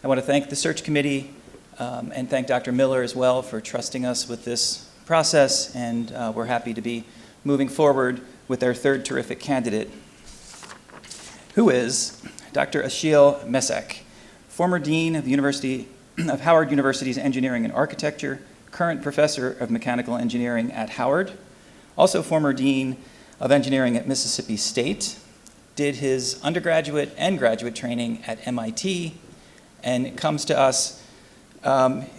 I want to thank the search committee and thank Dr. Miller as well for trusting us with this process, and we're happy to be moving forward with our third terrific candidate, who is Dr. Achille Messac, former Dean of Howard University's Engineering and Architecture, current Professor of Mechanical Engineering at Howard, also former Dean of Engineering at Mississippi State, did his undergraduate and graduate training at MIT, and comes to us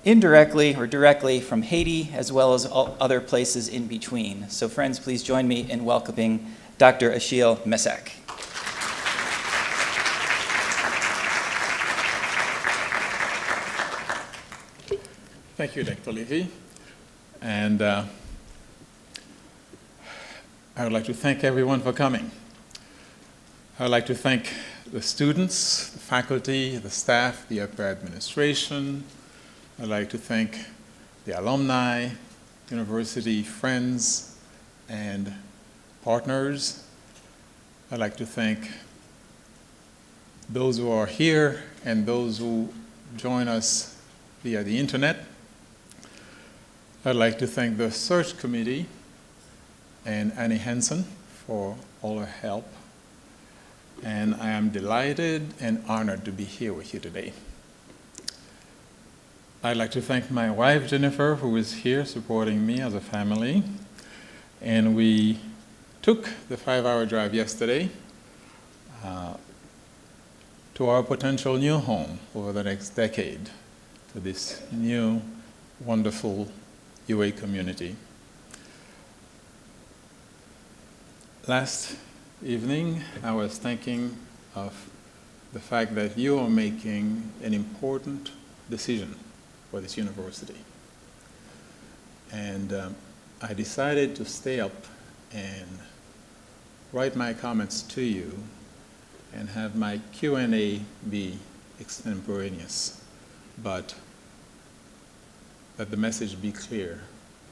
indirectly or directly from Haiti, as well as all other places in between. So friends, please join me in welcoming Dr. Achille Messac. Thank you, Dr. Levy. And I would like to thank everyone for coming. I would like to thank the students, the faculty, the staff, the upper administration. I'd like to thank the alumni, university friends, and partners. I'd like to thank those who are here and those who join us via the internet. I'd like to thank the search committee and Annie Hansen for all her help. And I am delighted and honored to be here with you today. I'd like to thank my wife, Jennifer, who is here supporting me as a family. And we took the 5-hour drive yesterday to our potential new home over the next decade, to this new, wonderful UA community. Last evening, I was thinking of the fact that you are making an important decision for this university. And I decided to stay up and write my comments to you and have my Q&A be extemporaneous, but that the message be clear,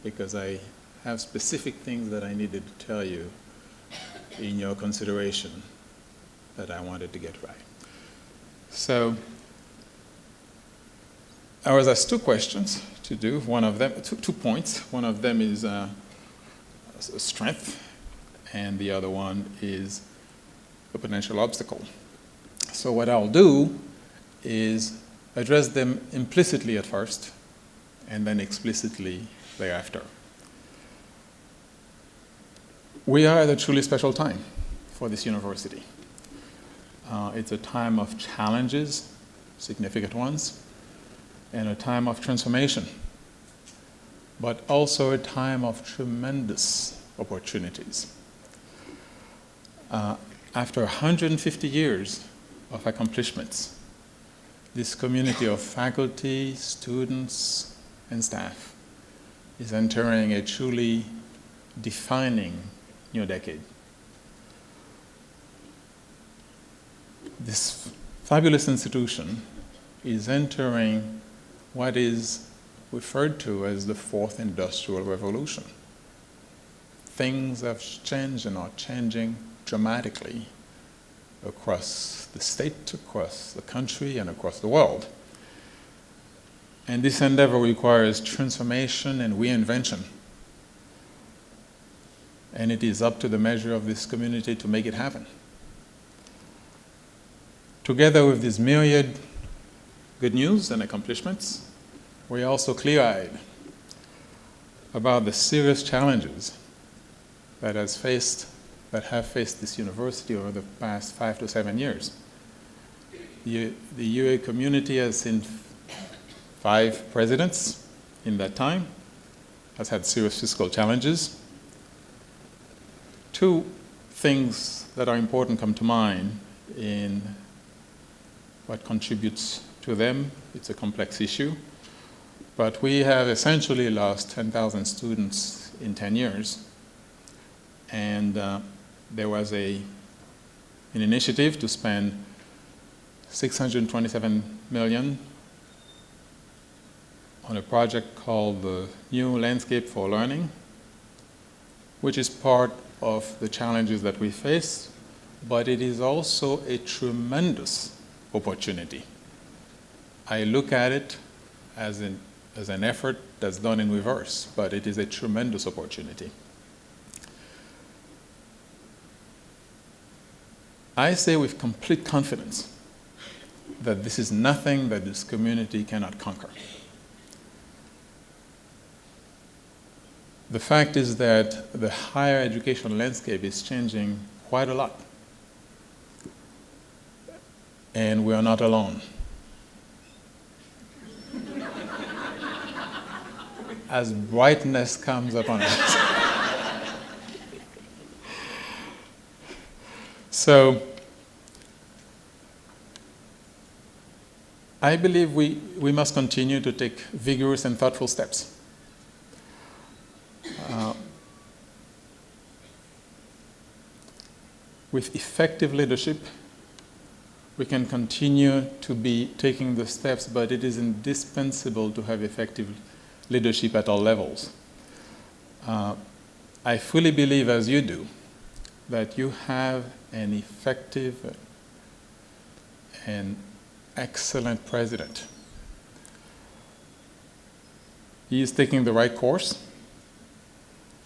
because I have specific things that I needed to tell you in your consideration that I wanted to get right. So I was asked two questions to do. One of them, two points. One of them is strength, and the other one is a potential obstacle. So what I'll do is address them implicitly at first, and then explicitly thereafter. We are at a truly special time for this university. It's a time of challenges, significant ones, and a time of transformation, but also a time of tremendous opportunities. After 150 years of accomplishments, this community of faculty, students, and staff is entering a truly defining new decade. This fabulous institution is entering what is referred to as the fourth industrial revolution. Things have changed and are changing dramatically across the state, across the country, and across the world. And this endeavor requires transformation and reinvention. And it is up to the measure of this community to make it happen. Together with this myriad good news and accomplishments, we're also clear-eyed about the serious challenges that have faced this university over the past 5 to 7 years. The UA community has seen 5 presidents in that time, has had serious fiscal challenges. 2 things that are important come to mind in what contributes to them. It's a complex issue, but we have essentially lost 10,000 students in 10 years. And there was an initiative to spend $627 million on a project called the New Landscape for Learning, which is part of the challenges that we face, but it is also a tremendous opportunity I look at it as an effort that's done in reverse, but it is a tremendous opportunity. I say with complete confidence that this is nothing that this community cannot conquer. The fact is that the higher education landscape is changing quite a lot. And we are not alone. As brightness comes upon us. So, I believe we must continue to take vigorous and thoughtful steps. With effective leadership, we can continue to be taking the steps, but it is indispensable to have effective leadership at all levels. I fully believe, as you do, that you have an effective and excellent president. He is taking the right course,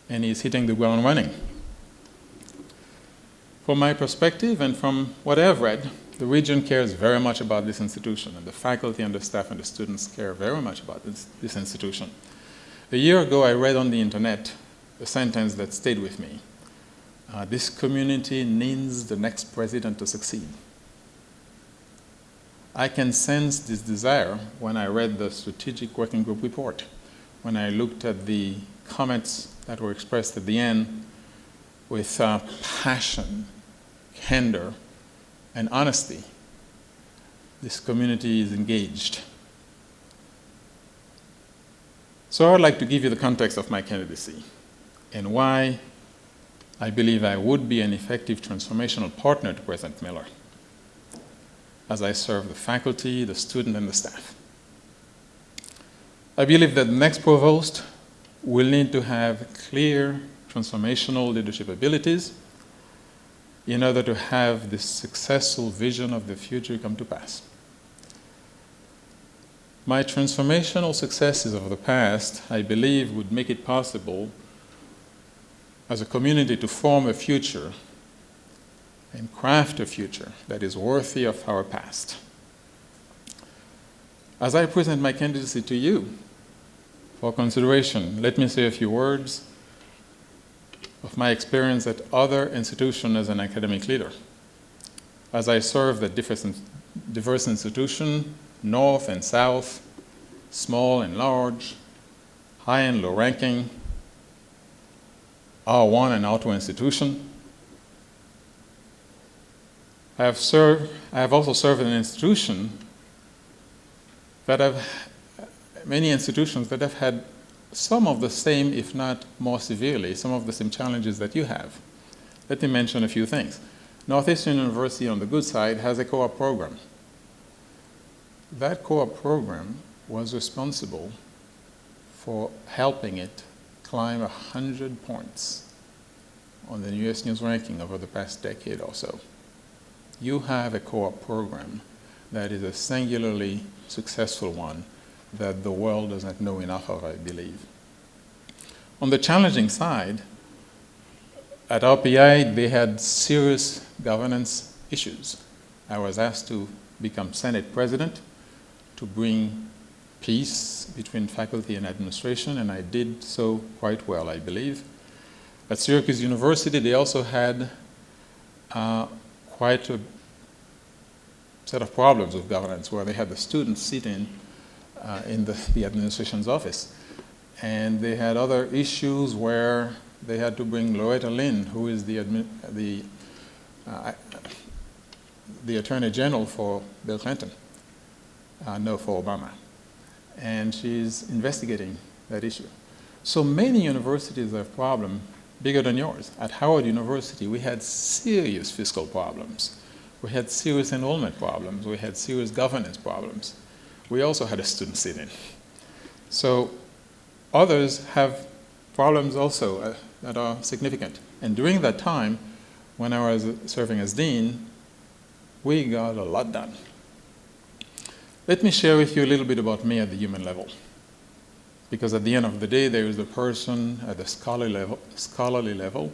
and he is hitting the ground running. From my perspective and from what I've read, the region cares very much about this institution, and the faculty and the staff and the students care very much about this institution. A year ago, I read on the internet a sentence that stayed with me. This community needs the next president to succeed. I can sense this desire when I read the Strategic Working Group report, when I looked at the comments that were expressed at the end with passion, candor, and honesty. This community is engaged. So I would like to give you the context of my candidacy and why I believe I would be an effective transformational partner to President Miller as I serve the faculty, the student, and the staff. I believe that the next provost will need to have clear transformational leadership abilities in order to have this successful vision of the future come to pass. My transformational successes of the past, I believe, would make it possible as a community to form a future and craft a future that is worthy of our past. As I present my candidacy to you for consideration, let me say a few words of my experience at other institutions as an academic leader. As I served at diverse institutions, north and south, small and large, high and low ranking, R1 and R2 institutions, I have also served in an institution that many institutions that have had some of the same, if not more severely, some of the same challenges that you have. Let me mention a few things. Northeastern University, on the good side, has a co-op program. That co-op program was responsible for helping it climb 100 points on the U.S. News ranking over the past decade or so. You have a co-op program that is a singularly successful one that the world does not know enough of, I believe. On the challenging side, at RPI, they had serious governance issues. I was asked to become Senate president to bring peace between faculty and administration, and I did so quite well, I believe. At Syracuse University, they also had quite a set of problems with governance, where they had the students sitting in the administration's office. And they had other issues where they had to bring Loretta Lynn, who is the Attorney General for Bill Clinton, for Obama. And she's investigating that issue. So many universities have problems bigger than yours. At Howard University, we had serious fiscal problems. We had serious enrollment problems. We had serious governance problems. We also had a student sit-in. So others have problems also that are significant. And during that time, when I was serving as dean, we got a lot done. Let me share with you a little bit about me at the human level. Because at the end of the day, there is the person at the scholarly level,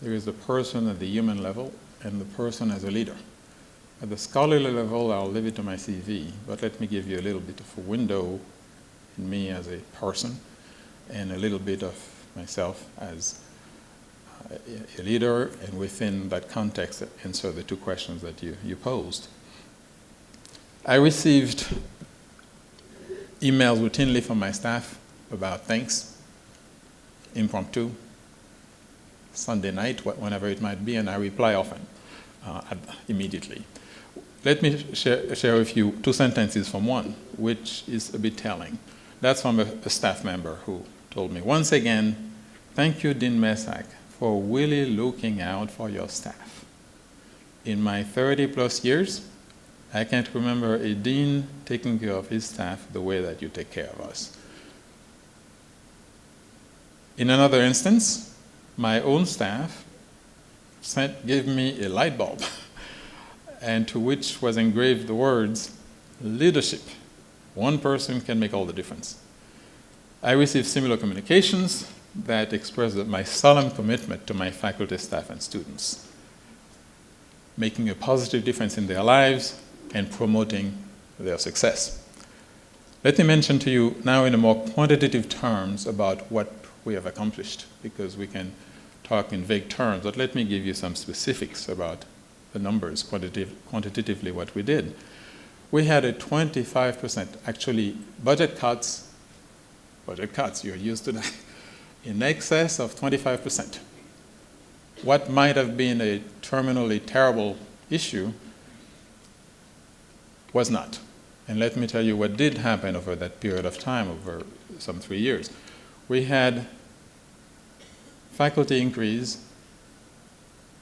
there is the person at the human level, and the person as a leader. At the scholarly level, I'll leave it to my CV, but let me give you a little bit of a window in me as a person, and a little bit of myself as a leader, and within that context, answer the two questions that you posed. I received emails routinely from my staff about things, impromptu, Sunday night, whenever it might be, and I reply often, immediately. Let me share with you two sentences from one, which is a bit telling. That's from a staff member who told me, once again, thank you, Dean Messac, for really looking out for your staff. In my 30+ years, I can't remember a dean taking care of his staff the way that you take care of us. In another instance, my own staff gave me a light bulb, and to which was engraved the words, leadership. One person can make all the difference. I received similar communications that expressed my solemn commitment to my faculty, staff, and students, making a positive difference in their lives and promoting their success. Let me mention to you now in a more quantitative terms about what we have accomplished, because we can talk in vague terms, but let me give you some specifics about the numbers, quantitatively what we did. We had a 25%, actually budget cuts, you're used to that, in excess of 25%. What might have been a terminally terrible issue was not. And let me tell you what did happen over that period of time, over some 3 years. We had faculty increase,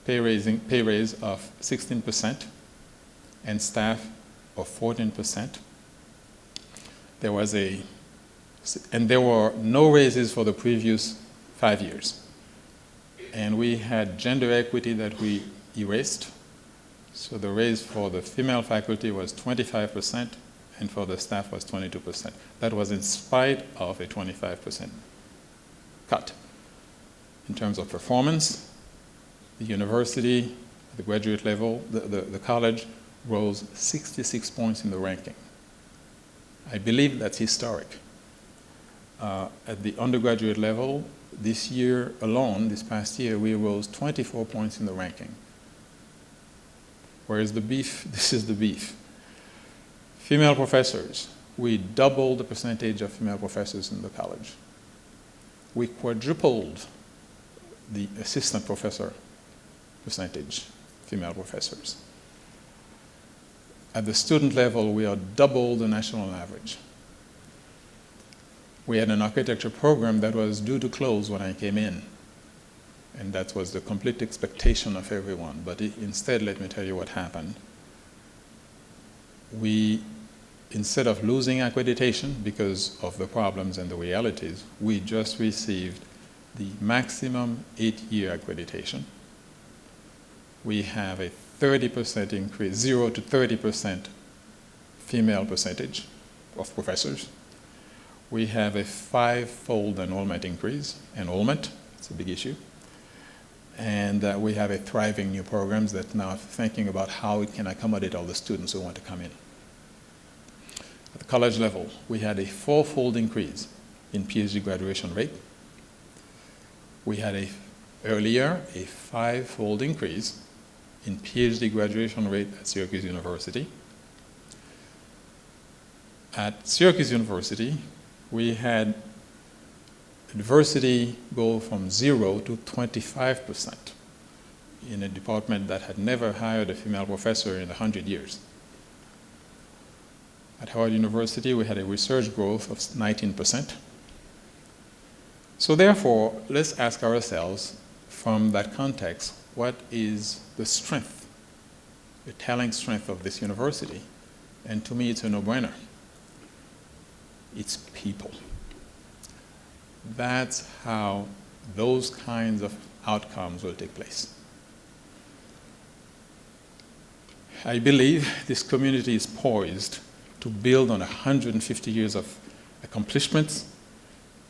pay raise of 16%, and staff of 14%. There were no raises for the previous 5 years. And we had gender equity that we erased. So the raise for the female faculty was 25%, and for the staff was 22%. That was in spite of a 25% cut. In terms of performance, the university, the graduate level, the college rose 66 points in the ranking. I believe that's historic. At the undergraduate level, this year alone, this past year, we rose 24 points in the ranking. Where is the beef? This is the beef. Female professors, we doubled the percentage of female professors in the college. We quadrupled the assistant professor percentage, female professors. At the student level, we are double the national average. We had an architecture program that was due to close when I came in. And that was the complete expectation of everyone. But instead, let me tell you what happened. We, instead of losing accreditation because of the problems and the realities, we just received the maximum 8-year accreditation. We have a 30% increase, 0 to 30% female percentage of professors. We have a 5-fold enrollment increase. Enrollment, it's a big issue. And we have a thriving new programs that now are thinking about how it can accommodate all the students who want to come in. At the college level, we had a 4-fold increase in PhD graduation rate. We had earlier a 5-fold increase in PhD graduation rate at Syracuse University. At Syracuse University, we had diversity go from 0 to 25% in a department that had never hired a female professor in 100 years. At Howard University, we had a research growth of 19%. So therefore, let's ask ourselves, from that context, what is the strength, the telling strength of this university? And to me, it's a no-brainer. It's people. That's how those kinds of outcomes will take place. I believe this community is poised to build on 150 years of accomplishments,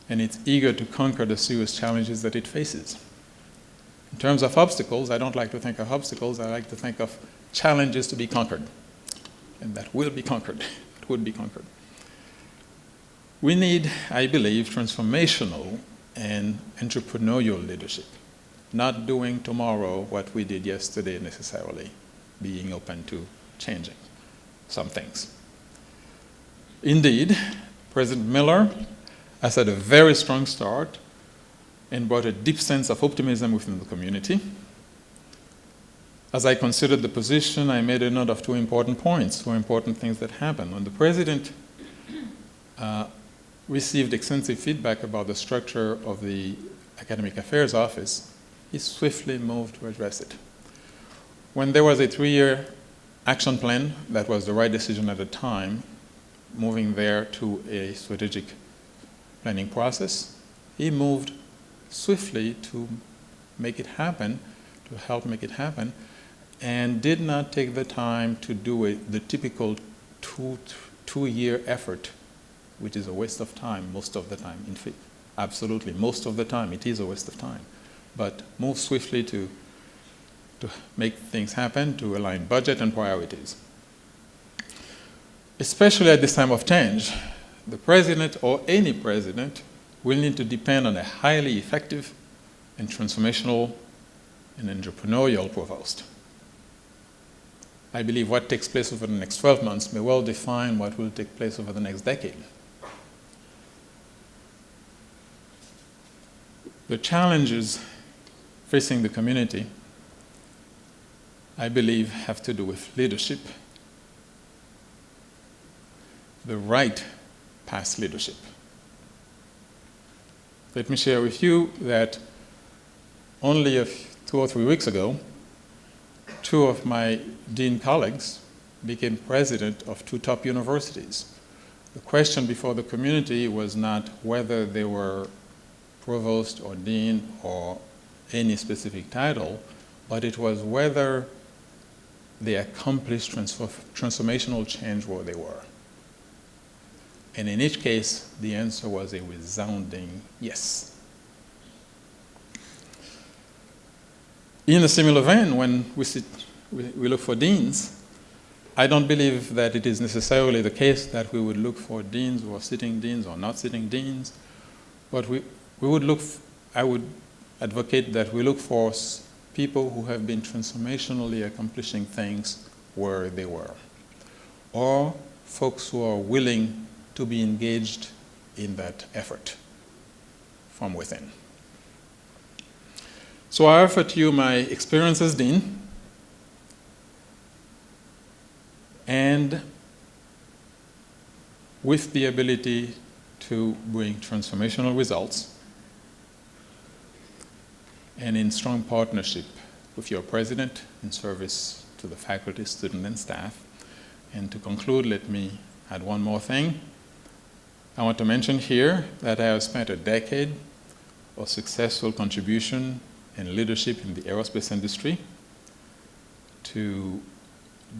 and it's eager to conquer the serious challenges that it faces. In terms of obstacles, I don't like to think of obstacles, I like to think of challenges to be conquered, and that will be conquered. It would be conquered. We need, I believe, transformational and entrepreneurial leadership, not doing tomorrow what we did yesterday necessarily, being open to changing some things. Indeed, President Miller has had a very strong start and brought a deep sense of optimism within the community. As I considered the position, I made a note of two important points, two important things that happened. When the President received extensive feedback about the structure of the Academic Affairs Office, he swiftly moved to address it. When there was a 3-year action plan, that was the right decision at the time, moving there to a strategic planning process, he moved swiftly to make it happen, to help make it happen, and did not take the time to do the typical two-year effort, which is a waste of time most of the time. In fact, absolutely, most of the time it is a waste of time. But move swiftly to make things happen, to align budget and priorities. Especially at this time of change, the president or any president will need to depend on a highly effective and transformational and entrepreneurial provost. I believe what takes place over the next 12 months may well define what will take place over the next decade. The challenges facing the community, I believe, have to do with leadership, the right past leadership. Let me share with you that only 2 or 3 weeks ago, 2 of my dean colleagues became president of 2 top universities. The question before the community was not whether they were provost or dean or any specific title, but it was whether they accomplished transformational change where they were. And in each case, the answer was a resounding yes. In a similar vein, when we look for deans, I don't believe that it is necessarily the case that we would look for deans or sitting deans or not sitting deans, but I would advocate that we look for people who have been transformationally accomplishing things where they were, or folks who are willing to be engaged in that effort from within. So I offer to you my experience as dean, and with the ability to bring transformational results, and in strong partnership with your president in service to the faculty, student, and staff. And to conclude, let me add one more thing. I want to mention here that I have spent a decade of successful contribution and leadership in the aerospace industry to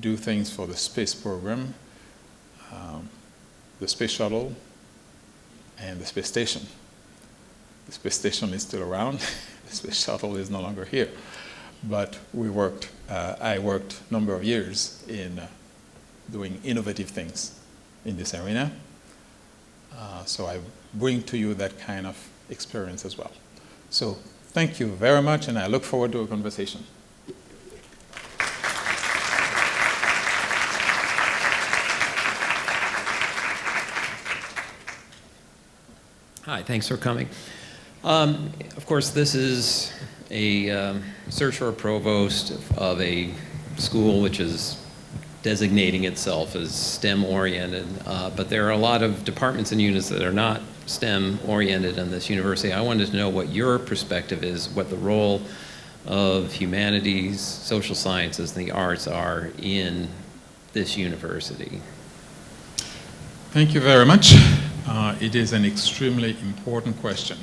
do things for the space program, the space shuttle, and the space station. The space station is still around. The space shuttle is no longer here. But I worked a number of years in doing innovative things in this arena. So I bring to you that kind of experience as well. So thank you very much, and I look forward to a conversation. Hi, thanks for coming. Of course, this is a search for a provost of a school which is designating itself as STEM-oriented, but there are a lot of departments and units that are not STEM-oriented in this university. I wanted to know what your perspective is, what the role of humanities, social sciences, and the arts are in this university. Thank you very much. It is an extremely important question.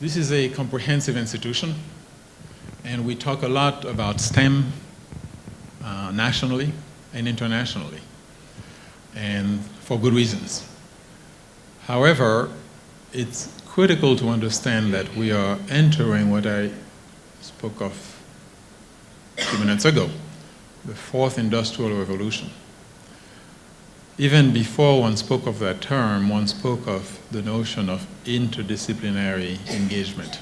This is a comprehensive institution, and we talk a lot about STEM nationally and internationally. and for good reasons. However, it's critical to understand that we are entering what I spoke of a few minutes ago, the fourth industrial revolution. Even before one spoke of that term, one spoke of the notion of interdisciplinary engagement.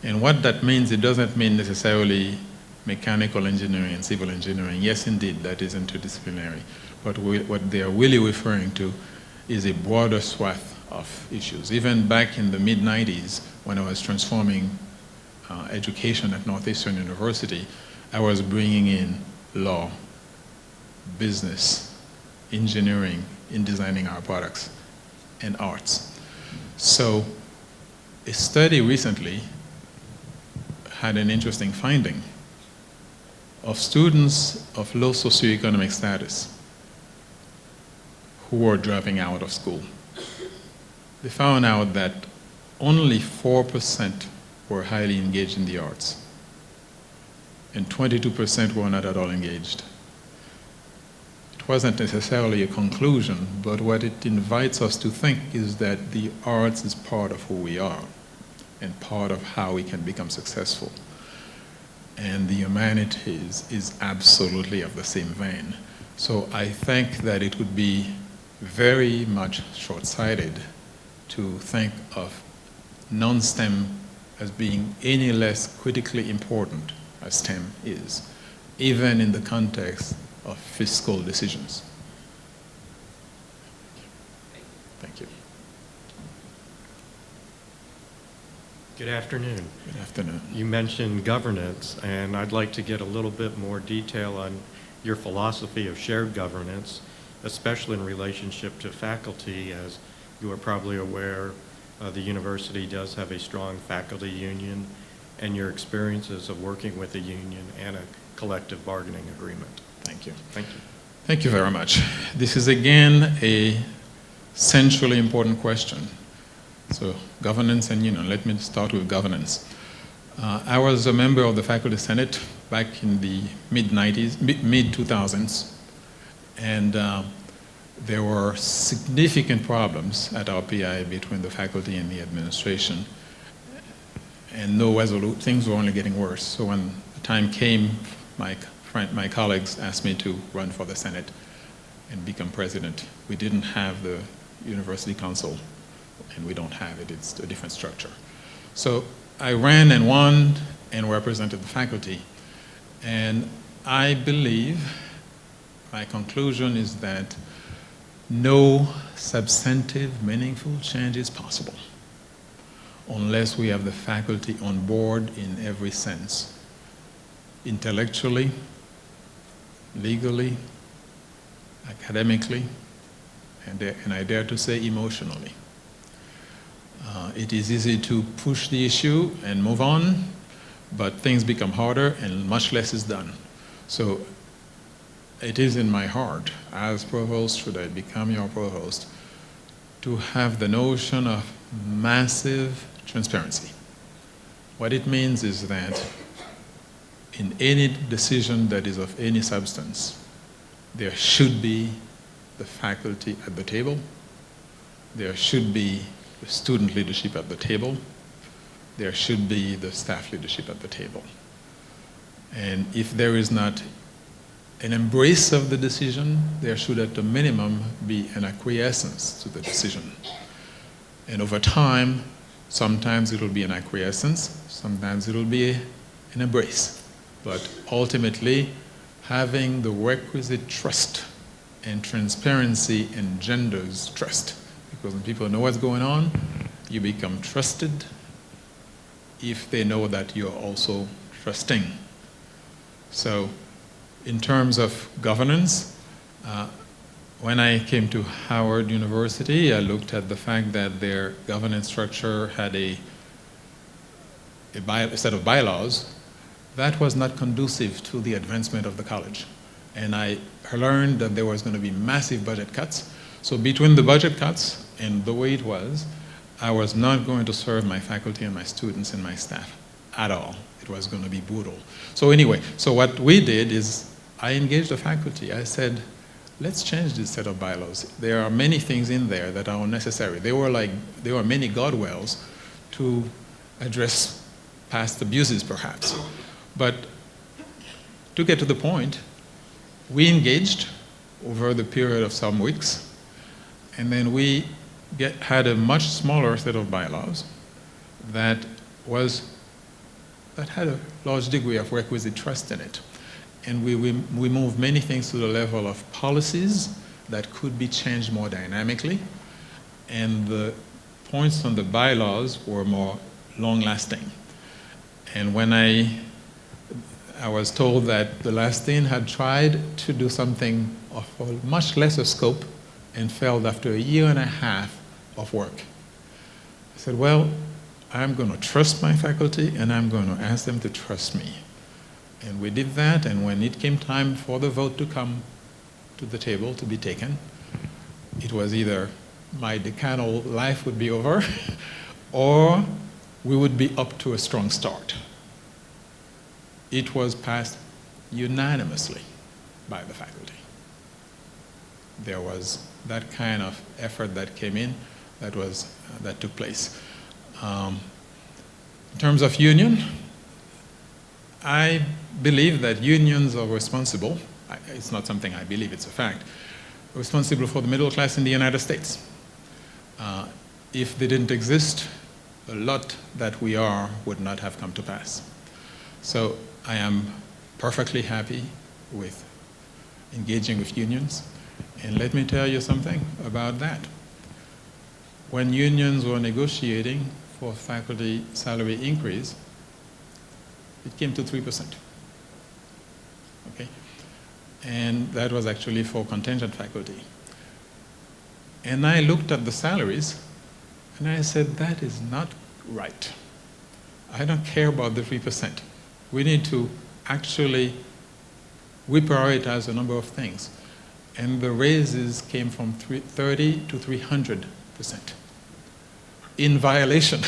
And what that means, it doesn't mean necessarily mechanical engineering and civil engineering. Yes, indeed, that is interdisciplinary. But what they are really referring to is a broader swath of issues. Even back in the mid-90s, when I was transforming education at Northeastern University, I was bringing in law, business, engineering in designing our products, and arts. So a study recently had an interesting finding of students of low socioeconomic status who were dropping out of school. They found out that only 4% were highly engaged in the arts, and 22% were not at all engaged. It wasn't necessarily a conclusion, but what it invites us to think is that the arts is part of who we are and part of how we can become successful. And the humanities is absolutely of the same vein. So I think that it would be very much short-sighted to think of non-STEM as being any less critically important as STEM is, even in the context of fiscal decisions. Thank you. Good afternoon. Good afternoon. You mentioned governance, and I'd like to get a little bit more detail on your philosophy of shared governance, especially in relationship to faculty. As you are probably aware, the university does have a strong faculty union, and your experiences of working with a union and a collective bargaining agreement. Thank you. Thank you. Thank you very much. This is again a centrally important question. So governance and union. Let me start with governance. I was a member of the Faculty Senate back in the mid-2000s, and there were significant problems at RPI between the faculty and the administration, and no resolute. Things were only getting worse. So when the time came, my colleagues asked me to run for the Senate and become president. We didn't have the University Council, and we don't have it. It's a different structure. So I ran and won and represented the faculty. And I believe, my conclusion is that no substantive, meaningful change is possible unless we have the faculty on board in every sense, intellectually, legally, academically, and I dare to say emotionally. It is easy to push the issue and move on, but things become harder and much less is done. So it is in my heart, as provost, should I become your provost, to have the notion of massive transparency. What it means is that in any decision that is of any substance, there should be the faculty at the table, there should be the student leadership at the table, there should be the staff leadership at the table. And if there is not an embrace of the decision, there should at the minimum be an acquiescence to the decision. And over time, sometimes it will be an acquiescence, sometimes it will be an embrace. But ultimately, having the requisite trust and transparency engenders trust. Because when people know what's going on, you become trusted if they know that you're also trusting. So in terms of governance, when I came to Howard University, I looked at the fact that their governance structure had a set of bylaws that was not conducive to the advancement of the college. And I learned that there was going to be massive budget cuts. So between the budget cuts and the way it was, I was not going to serve my faculty and my students and my staff at all. It was going to be brutal. So anyway, so what we did is I engaged the faculty. I said, let's change this set of bylaws. There are many things in there that are unnecessary. There were many guardrails to address past abuses, perhaps. But to get to the point, we engaged over the period of some weeks, and then we had a much smaller set of bylaws that had a large degree of requisite trust in it. And we moved many things to the level of policies that could be changed more dynamically, and the points on the bylaws were more long-lasting. And when I was told that the last thing had tried to do something of a much lesser scope and failed after a year and a half of work, I said, well, I'm going to trust my faculty and I'm going to ask them to trust me. And we did that, and when it came time for the vote to come to the table to be taken, it was either my decanal life would be over or we would be up to a strong start. It was passed unanimously by the faculty. There was that kind of effort that came in that took place. In terms of union, I believe that unions are responsible. It's not something I believe, it's a fact. Responsible for the middle class in the United States. If they didn't exist, a lot that we are would not have come to pass. So I am perfectly happy with engaging with unions. And let me tell you something about that. When unions were negotiating for faculty salary increase, it came to 3%. Okay? And that was actually for contingent faculty. And I looked at the salaries and I said, that is not right. I don't care about the 3%. We need to actually reprioritize a number of things. And the raises came from 30 to 300%, in violation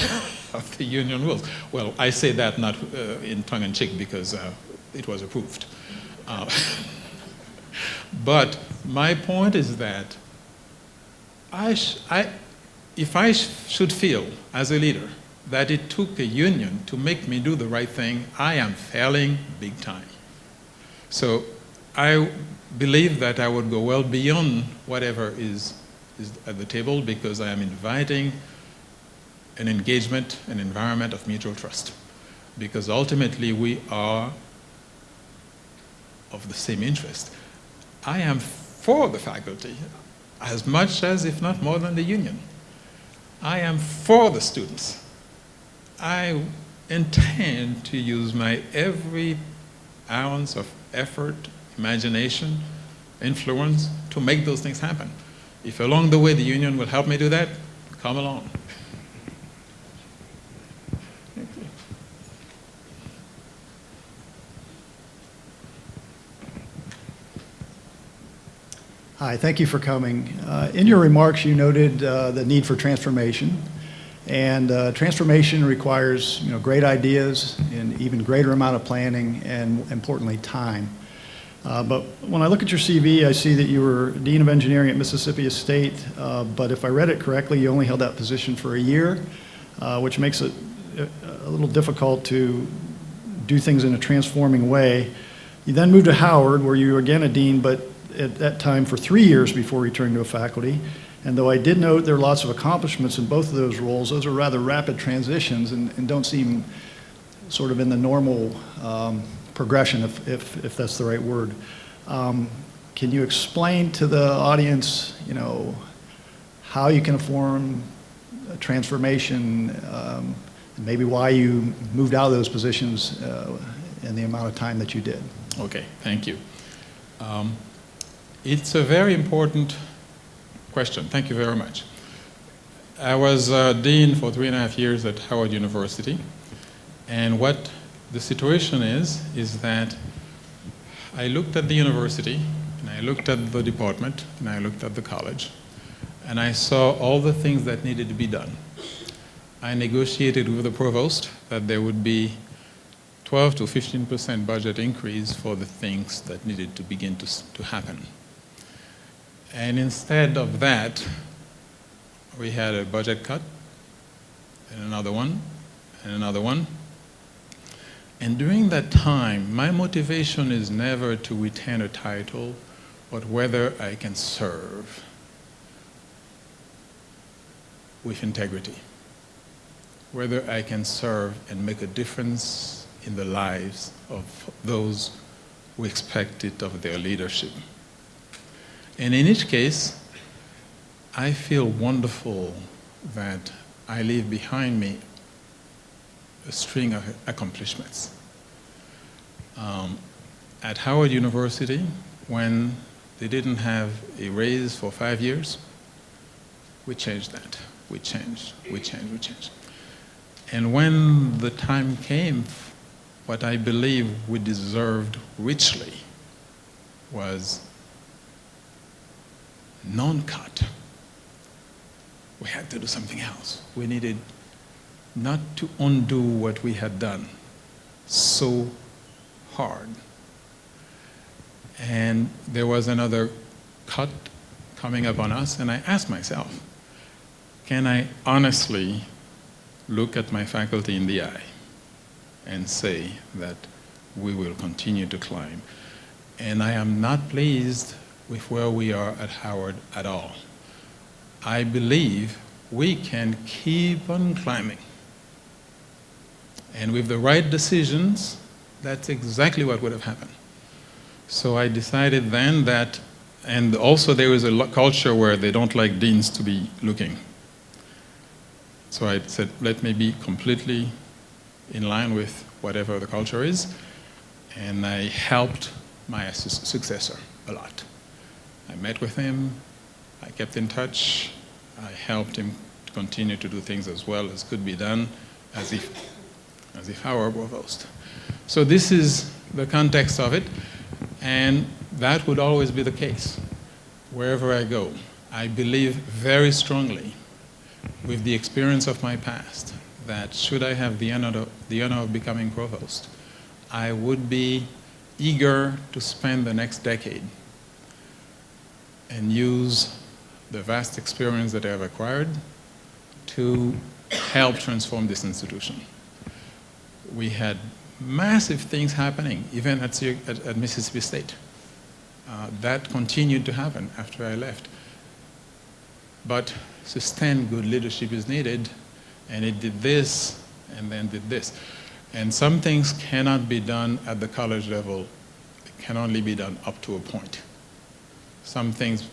of the union rules. Well, I say that not in tongue-in-cheek because it was approved. But my point is that if I should feel as a leader that it took a union to make me do the right thing, I am failing big time. So I believe that I would go well beyond whatever is at the table, because I am inviting an engagement, an environment of mutual trust. Because ultimately we are of the same interest. I am for the faculty as much as, if not more than, the union. I am for the students. I intend to use my every ounce of effort, imagination, influence to make those things happen. If along the way the union will help me do that, come along. Hi, thank you for coming. In your remarks, you noted the need for transformation, and transformation requires, great ideas and even greater amount of planning and, importantly, time. But when I look at your CV, I see that you were Dean of Engineering at Mississippi State, but if I read it correctly, you only held that position for a year, which makes it a little difficult to do things in a transforming way. You then moved to Howard, where you were again a dean, but at that time for 3 years before returning to a faculty. And though I did note there are lots of accomplishments in both of those roles, those are rather rapid transitions and don't seem sort of in the normal progression, if that's the right word. Can you explain to the audience, how you can form a transformation, and maybe why you moved out of those positions in the amount of time that you did? Okay, thank you. It's a very important question. Thank you very much. I was dean for 3.5 years at Howard University, and what the situation is that I looked at the university, and I looked at the department, and I looked at the college, and I saw all the things that needed to be done. I negotiated with the provost that there would be 12 to 15% budget increase for the things that needed to begin to happen. And instead of that, we had a budget cut, and another one, and another one. And during that time, my motivation is never to retain a title, but whether I can serve with integrity, whether I can serve and make a difference in the lives of those who expect it of their leadership. And in each case, I feel wonderful that I leave behind me a string of accomplishments. At Howard University, when they didn't have a raise for 5 years, we changed that. We changed. And when the time came, what I believe we deserved richly was non-cut. We had to do something else. We needed not to undo what we had done so hard. And there was another cut coming up on us, and I asked myself, can I honestly look at my faculty in the eye and say that we will continue to climb? And I am not pleased with where we are at Howard at all. I believe we can keep on climbing. And with the right decisions, that's exactly what would have happened. So I decided then that, and also there is a culture where they don't like deans to be looking. So I said, let me be completely in line with whatever the culture is. And I helped my successor a lot. I met with him, I kept in touch, I helped him to continue to do things as well as could be done as if I were provost. So this is the context of it, and that would always be the case wherever I go. I believe very strongly, with the experience of my past, that should I have the honor of becoming provost, I would be eager to spend the next decade and use the vast experience that I have acquired to help transform this institution. We had massive things happening, even at Mississippi State. That continued to happen after I left. But sustained good leadership is needed, and it did this, and then did this. And some things cannot be done at the college level. It can only be done up to a point. Some things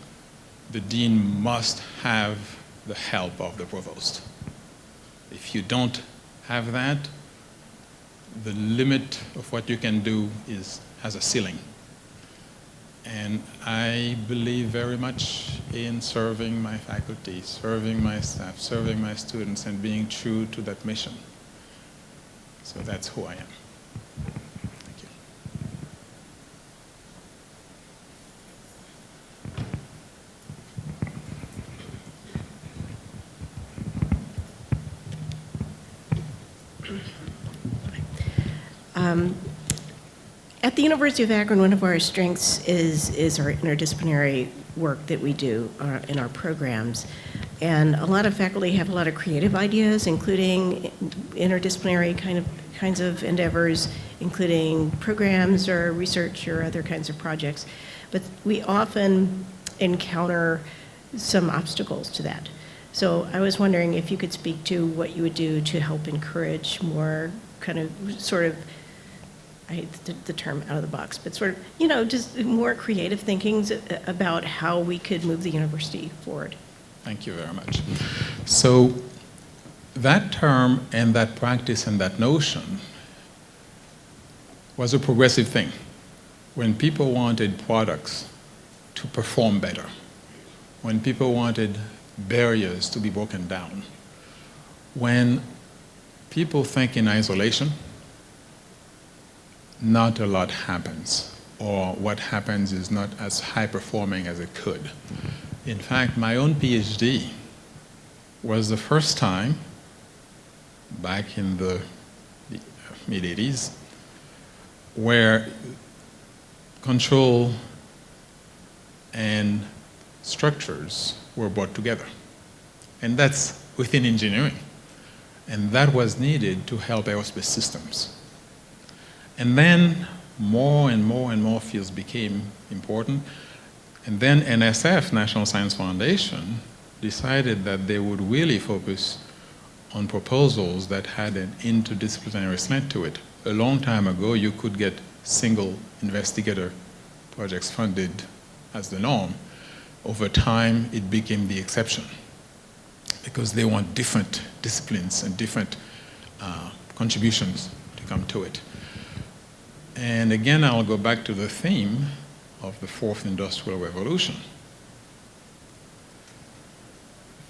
the dean must have the help of the provost. If you don't have that, the limit of what you can do has a ceiling. And I believe very much in serving my faculty, serving my staff, serving my students, and being true to that mission. So that's who I am. Thank you. At the University of Akron, one of our strengths is our interdisciplinary work that we do in our programs. And a lot of faculty have a lot of creative ideas, including interdisciplinary kinds of endeavors, including programs or research or other kinds of projects. But we often encounter some obstacles to that. So I was wondering if you could speak to what you would do to help encourage more I hate the term out of the box, but just more creative thinkings about how we could move the university forward. Thank you very much. So that term and that practice and that notion was a progressive thing. When people wanted products to perform better, when people wanted barriers to be broken down, when people think in isolation, not a lot happens, or what happens is not as high-performing as it could. In fact, my own PhD was the first time, back in the mid-'80s, where control and structures were brought together. And that's within engineering. And that was needed to help aerospace systems. And then more and more and more fields became important. And then NSF, National Science Foundation, decided that they would really focus on proposals that had an interdisciplinary slant to it. A long time ago, you could get single investigator projects funded as the norm. Over time, it became the exception because they want different disciplines and different contributions to come to it. And again, I'll go back to the theme of the fourth industrial revolution.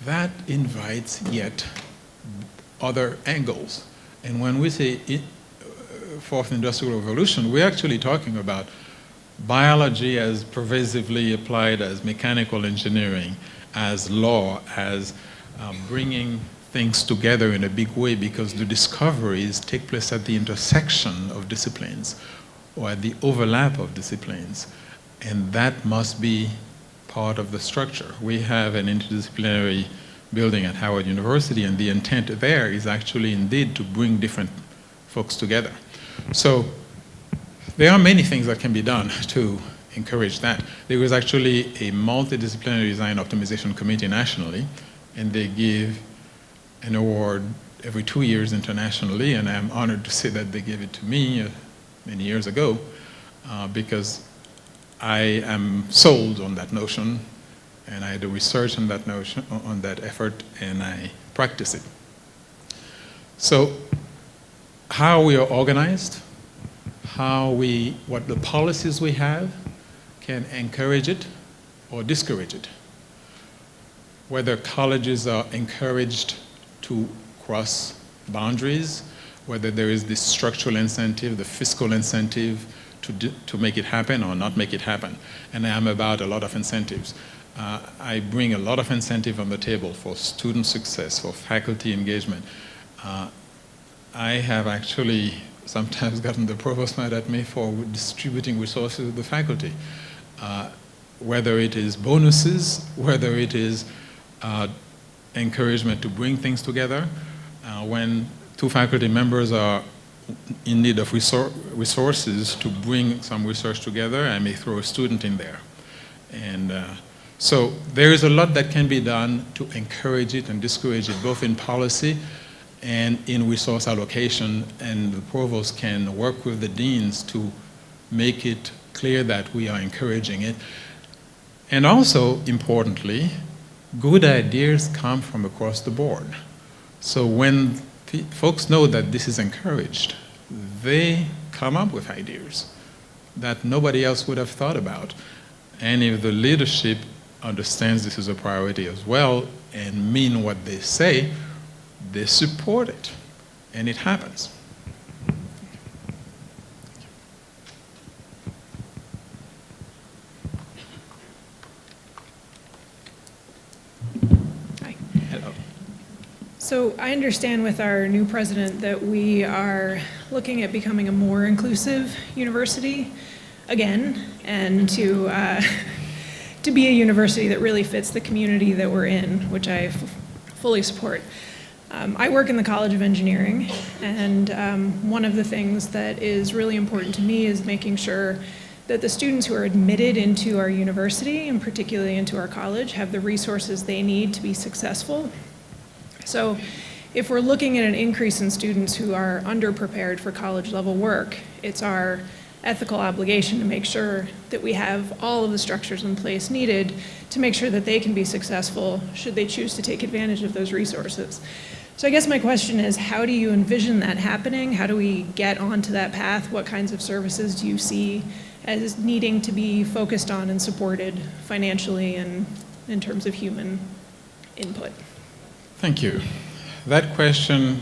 That invites yet other angles. And when we say fourth industrial revolution, we're actually talking about biology as pervasively applied as mechanical engineering, as law, as bringing things together in a big way, because the discoveries take place at the intersection of disciplines or at the overlap of disciplines. And that must be part of the structure. We have an interdisciplinary building at Howard University, and the intent there is actually indeed to bring different folks together. So there are many things that can be done to encourage that. There was actually a multidisciplinary design optimization committee nationally, and they give an award every 2 years internationally, and I'm honored to say that they gave it to me many years ago because I am sold on that notion, and I do research on that notion, on that effort, and I practice it. So how we are organized, what the policies we have can encourage it or discourage it. Whether colleges are encouraged to cross boundaries, whether there is the structural incentive, the fiscal incentive to make it happen or not make it happen. And I'm about a lot of incentives. I bring a lot of incentive on the table for student success, for faculty engagement. I have actually sometimes gotten the provost mad at me for distributing resources to the faculty. Whether it is bonuses, whether it is encouragement to bring things together. When two faculty members are in need of resources to bring some research together, I may throw a student in there. And so there is a lot that can be done to encourage it and discourage it, both in policy and in resource allocation, and the provost can work with the deans to make it clear that we are encouraging it. And also, importantly, good ideas come from across the board. So when folks know that this is encouraged, they come up with ideas that nobody else would have thought about. And if the leadership understands this is a priority as well and mean what they say, they support it, and it happens. Hi. Hello. So I understand with our new president that we are looking at becoming a more inclusive university again, and to be a university that really fits the community that we're in, which I fully support. I work in the College of Engineering, and one of the things that is really important to me is making sure that the students who are admitted into our university, and particularly into our college, have the resources they need to be successful. So if we're looking at an increase in students who are underprepared for college-level work, it's our ethical obligation to make sure that we have all of the structures in place needed to make sure that they can be successful should they choose to take advantage of those resources. So I guess my question is, how do you envision that happening? How do we get onto that path? What kinds of services do you see as needing to be focused on and supported financially and in terms of human input? Thank you. That question,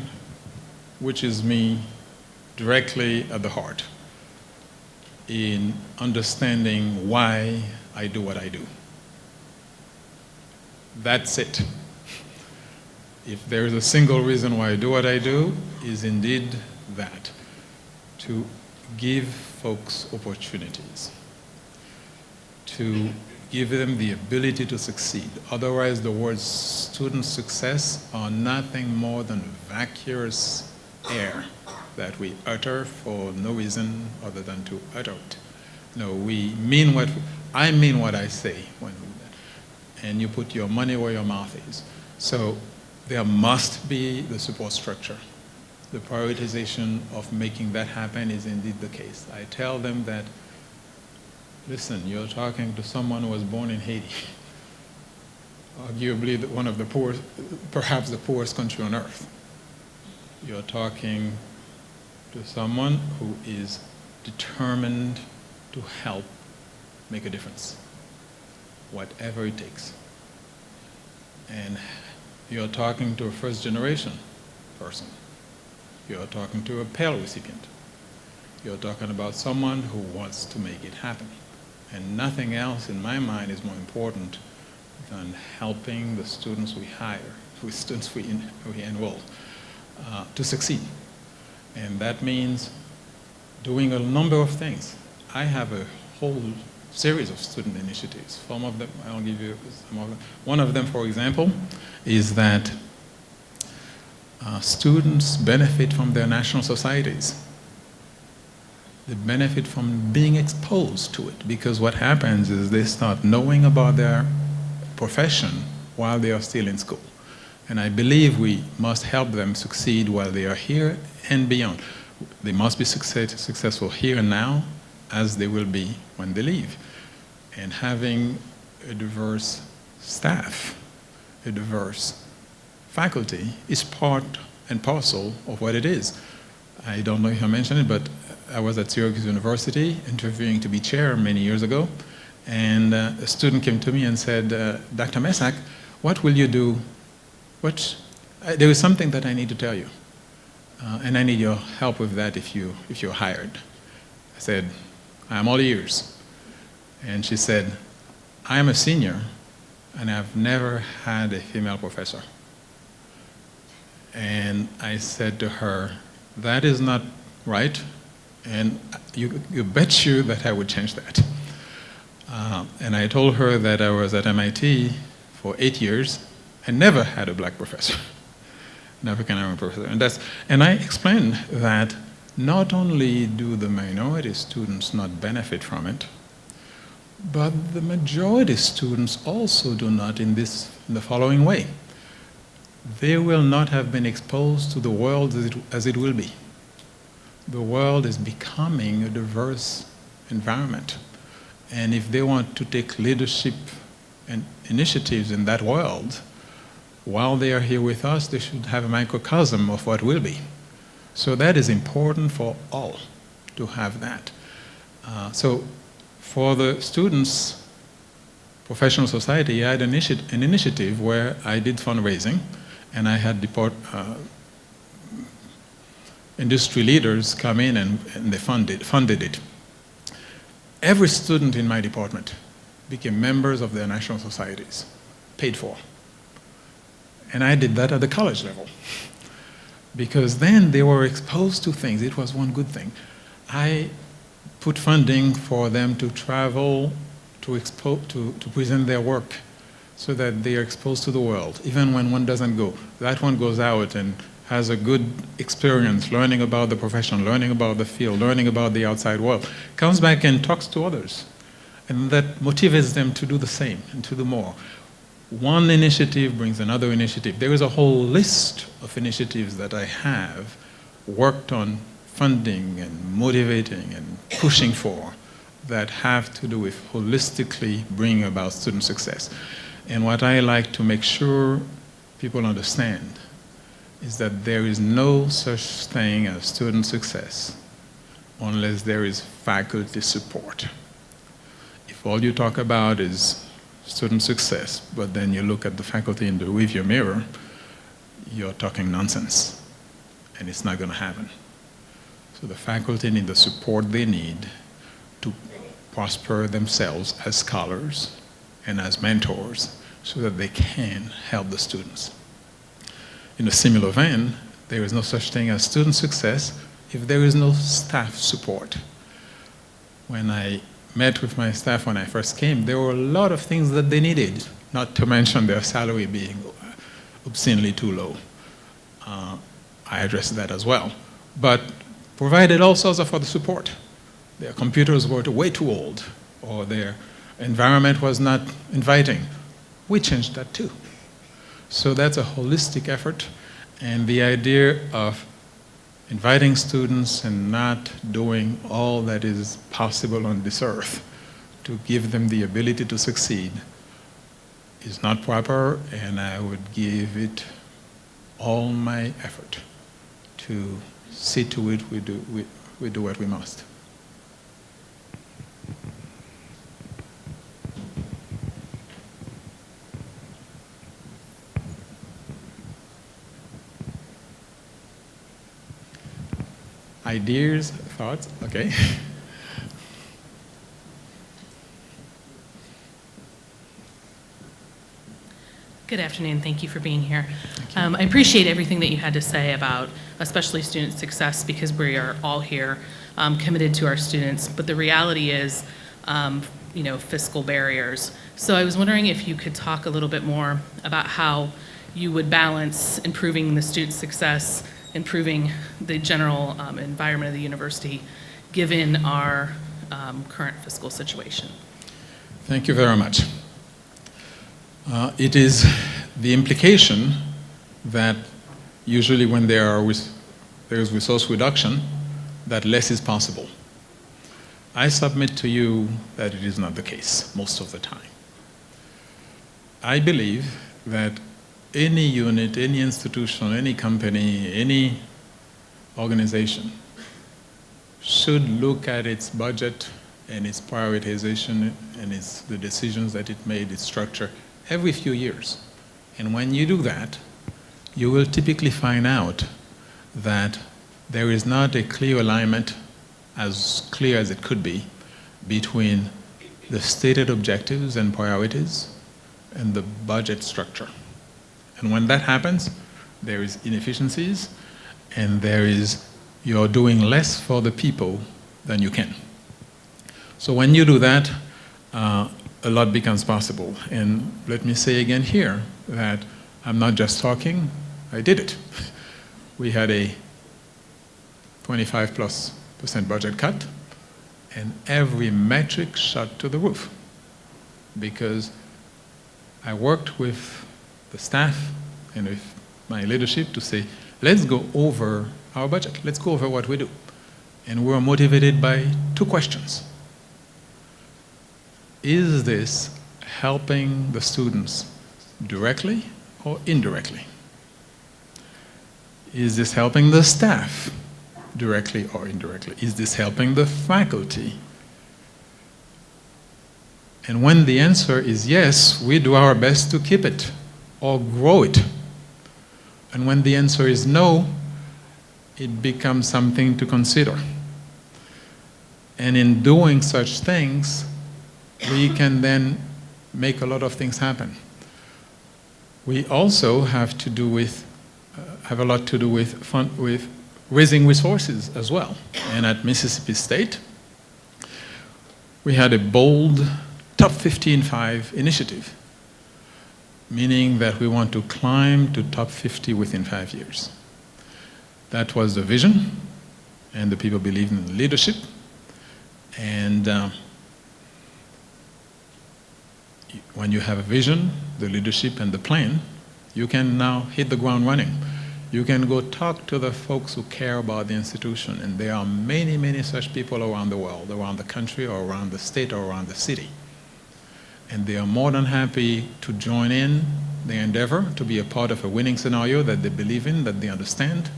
which is me directly at the heart in understanding why I do what I do. That's it. If there is a single reason why I do what I do, is indeed that, to give folks opportunities, to give them the ability to succeed. Otherwise, the words student success are nothing more than vacuous air that we utter for no reason other than to utter it. No, I mean what I say when we do that. And you put your money where your mouth is. So there must be the support structure. The prioritization of making that happen is indeed the case. I tell them that, listen, you're talking to someone who was born in Haiti, arguably one of the poorest, perhaps the poorest country on earth. You're talking to someone who is determined to help make a difference, whatever it takes. And you're talking to a first-generation person. You're talking to a Pell recipient. You're talking about someone who wants to make it happen. And nothing else in my mind is more important than helping the students we hire, the students we enroll, to succeed. And that means doing a number of things. I have a whole series of student initiatives. Some of them, I'll give you some of them. One of them, for example, is that students benefit from their national societies. They benefit from being exposed to it, because what happens is they start knowing about their profession while they are still in school. And I believe we must help them succeed while they are here and beyond. They must be successful here and now, as they will be when they leave. And having a diverse staff, a diverse faculty is part and parcel of what it is. I don't know if I mentioned it, but I was at Syracuse University interviewing to be chair many years ago, and a student came to me and said, Dr. Messac, what will you do? There is something that I need to tell you, and I need your help with that if you're hired. I said, I'm all ears. And she said, I am a senior, and I've never had a female professor. And I said to her, that is not right, and you bet you that I would change that. And I told her that I was at MIT for 8 years and never had a black professor, an African-American professor. And I explained that not only do the minority students not benefit from it, but the majority students also do not in the following way. They will not have been exposed to the world as it will be. The world is becoming a diverse environment. And if they want to take leadership and initiatives in that world, while they are here with us, they should have a microcosm of what will be. So that is important for all to have that. So for the students, professional society, I had an initiative where I did fundraising, and I had industry leaders come in and they funded it. Every student in my department became members of their national societies, paid for. And I did that at the college level, because then they were exposed to things. It was one good thing. I put funding for them to travel to present their work, so that they are exposed to the world, even when one doesn't go. That one goes out and has a good experience learning about the profession, learning about the field, learning about the outside world, comes back and talks to others. And that motivates them to do the same and to do more. One initiative brings another initiative. There is a whole list of initiatives that I have worked on funding and motivating and pushing for that have to do with holistically bringing about student success. And what I like to make sure people understand is that there is no such thing as student success unless there is faculty support. If all you talk about is student success, but then you look at the faculty in the rearview mirror, you're talking nonsense, and it's not going to happen. So the faculty need the support they need to prosper themselves as scholars and as mentors, so that they can help the students. In a similar vein, there is no such thing as student success if there is no staff support. When I met with my staff when I first came, there were a lot of things that they needed, not to mention their salary being obscenely too low. I addressed that as well. But provided all sorts of other support. Their computers were way too old, or their environment was not inviting. We changed that too. So that's a holistic effort, and the idea of inviting students and not doing all that is possible on this earth to give them the ability to succeed is not proper, and I would give it all my effort to see to it we do what we must. Ideas, thoughts? Okay. Good afternoon. Thank you for being here. I appreciate everything that you had to say about especially student success, because we are all here committed to our students. But the reality is, fiscal barriers. So I was wondering if you could talk a little bit more about how you would balance improving the student success, improving the general environment of the university, given our current fiscal situation. Thank you very much. It is the implication that usually when there is resource reduction, that less is possible. I submit to you that it is not the case most of the time. I believe that any unit, any institution, any company, any organization should look at its budget and its prioritization and the decisions that it made, its structure, every few years. And when you do that, you will typically find out that there is not a clear alignment, as clear as it could be, between the stated objectives and priorities and the budget structure. And when that happens, there is inefficiencies, and you're doing less for the people than you can. So when you do that, a lot becomes possible. And let me say again here that I'm not just talking, I did it. We had a 25+% budget cut, and every metric shot to the roof, because I worked with the staff and with my leadership to say, let's go over our budget, let's go over what we do. And we're motivated by two questions. Is this helping the students directly or indirectly? Is this helping the staff directly or indirectly? Is this helping the faculty? And when the answer is yes, we do our best to keep it or grow it. And when the answer is no, it becomes something to consider. And in doing such things, we can then make a lot of things happen. We also have a lot to do with raising resources as well. And at Mississippi State, we had a bold top 15-5 initiative, meaning that we want to climb to top 50 within 5 years. That was the vision, and the people believed in the leadership. And when you have a vision, the leadership, and the plan, you can now hit the ground running. You can go talk to the folks who care about the institution, and there are many, many such people around the world, around the country, or around the state, or around the city. And they are more than happy to join in the endeavor to be a part of a winning scenario that they believe in, that they understand.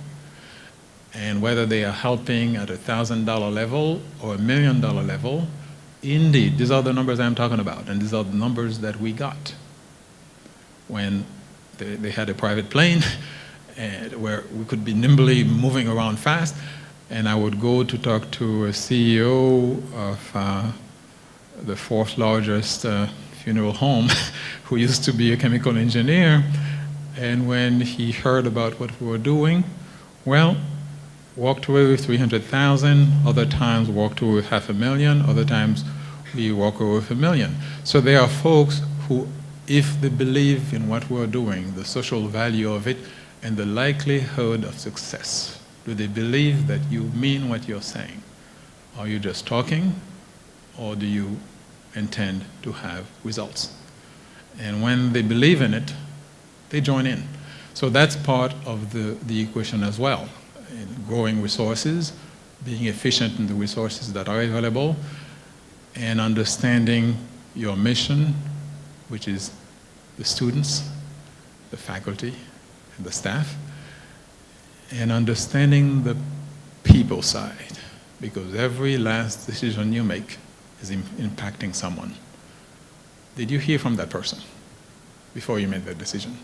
And whether they are helping at $1,000 level or $1 million level, indeed, these are the numbers I'm talking about, and these are the numbers that we got when they had a private plane where we could be nimbly moving around fast, and I would go to talk to a CEO of the fourth largest funeral home who used to be a chemical engineer, and when he heard about what we were doing, well, walked away with $300,000, other times walked away with $500,000, other times we walk away with $1 million. So there are folks who, if they believe in what we're doing, the social value of it, and the likelihood of success, do they believe that you mean what you're saying? Are you just talking, or do you intend to have results? And when they believe in it, they join in. So that's part of the equation as well. In growing resources, being efficient in the resources that are available, and understanding your mission, which is the students, the faculty, and the staff, and understanding the people side, because every last decision you make is impacting someone. Did you hear from that person before you made that decision?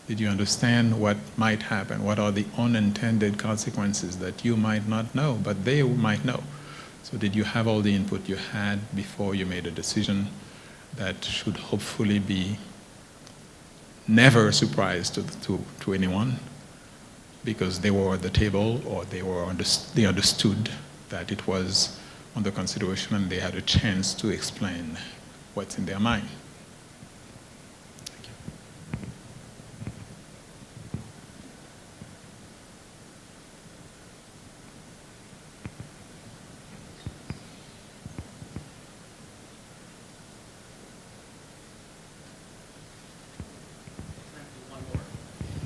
Did you understand what might happen? What are the unintended consequences that you might not know, but they might know? So did you have all the input you had before you made a decision that should hopefully be never a surprise to anyone, because they were at the table, or they understood that it was under consideration and they had a chance to explain what's in their mind?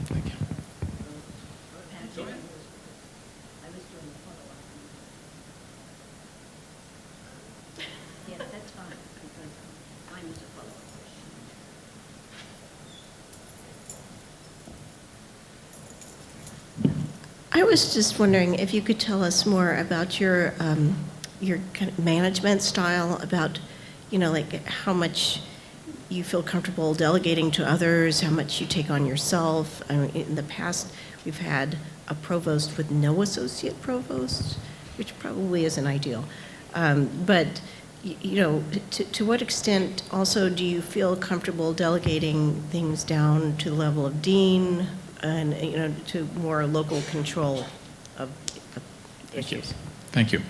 Thank you. Thank you. Yeah, that's fine, because mine was a follow-up question. I was just wondering if you could tell us more about your kind of management style, about, like how much you feel comfortable delegating to others, how much you take on yourself. I mean, in the past, we've had a provost with no associate provost, which probably isn't ideal. But to what extent also do you feel comfortable delegating things down to the level of dean and, to more local control of issues? Thank you.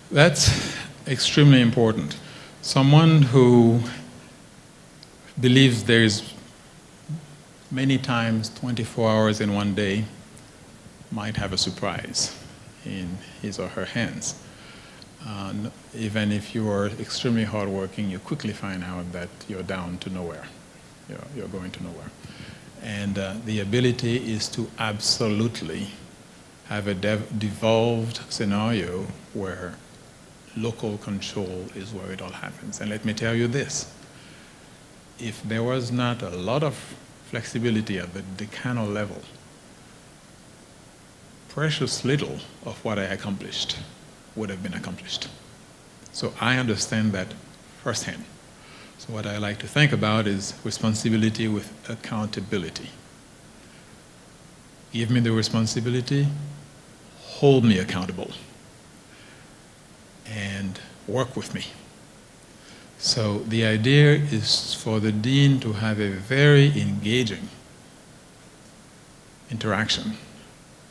That's extremely important. Someone who believes there's many times 24 hours in one day might have a surprise in his or her hands. Even if you are extremely hardworking, you quickly find out that you're down to nowhere. You're going to nowhere. And the ability is to absolutely have a devolved scenario where local control is where it all happens. And let me tell you this. If there was not a lot of flexibility at the decanal level, precious little of what I accomplished would have been accomplished. So I understand that firsthand. So what I like to think about is responsibility with accountability. Give me the responsibility, hold me accountable, and work with me. So the idea is for the dean to have a very engaging interaction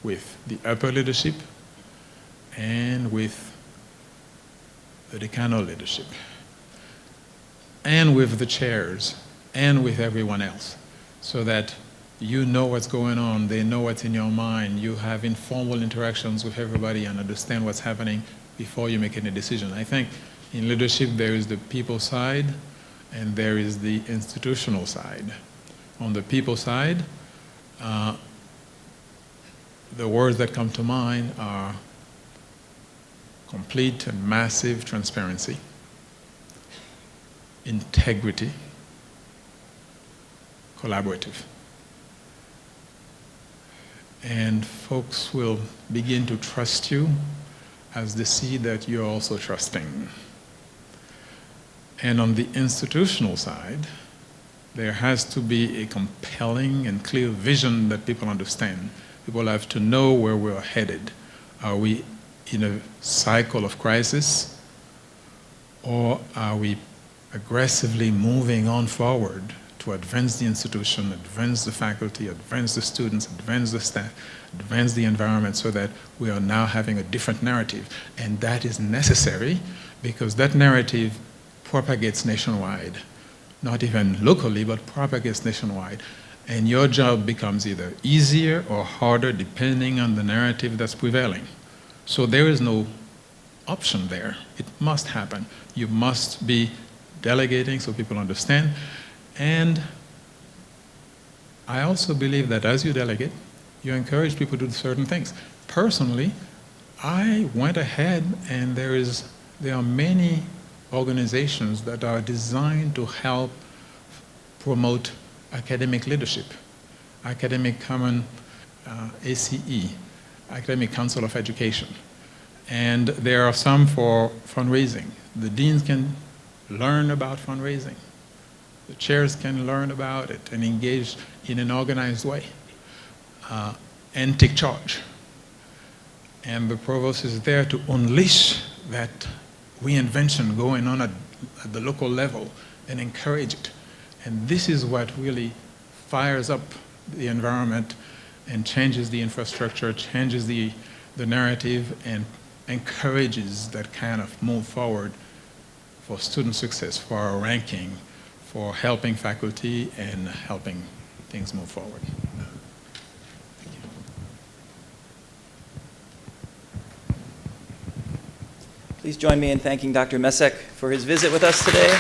with the upper leadership and with the decanal leadership and with the chairs and with everyone else, so that you know what's going on, they know what's in your mind, you have informal interactions with everybody and understand what's happening before you make any decision. I think in leadership there is the people side and there is the institutional side. On the people side, the words that come to mind are complete and massive transparency, integrity, collaborative. And folks will begin to trust you as they see that you're also trusting. And on the institutional side, there has to be a compelling and clear vision that people understand. People have to know where we're headed. Are we in a cycle of crisis, or are we aggressively moving on forward to advance the institution, advance the faculty, advance the students, advance the staff, advance the environment, so that we are now having a different narrative? And that is necessary because that narrative propagates nationwide, not even locally, but propagates nationwide. And your job becomes either easier or harder depending on the narrative that's prevailing. So there is no option there. It must happen. You must be delegating so people understand. And I also believe that as you delegate, you encourage people to do certain things. Personally, I went ahead, and there are many organizations that are designed to help promote academic leadership. Academic Common, ACE, Academic Council of Education. And there are some for fundraising. The deans can learn about fundraising. The chairs can learn about it and engage in an organized way and take charge. And the provost is there to unleash that reinvention going on at the local level and encourage it. And this is what really fires up the environment and changes the infrastructure, changes the narrative, and encourages that kind of move forward for student success, for our ranking, for helping faculty and helping things move forward. Thank you. Please join me in thanking Dr. Messac for his visit with us today.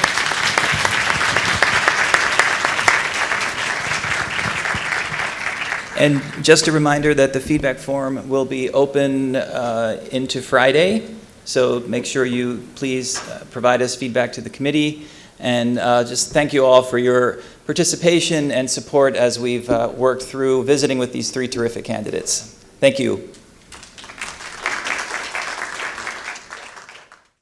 And just a reminder that the feedback form will be open into Friday, so make sure you please provide us feedback to the committee. And just thank you all for your participation and support as we've worked through visiting with these three terrific candidates. Thank you.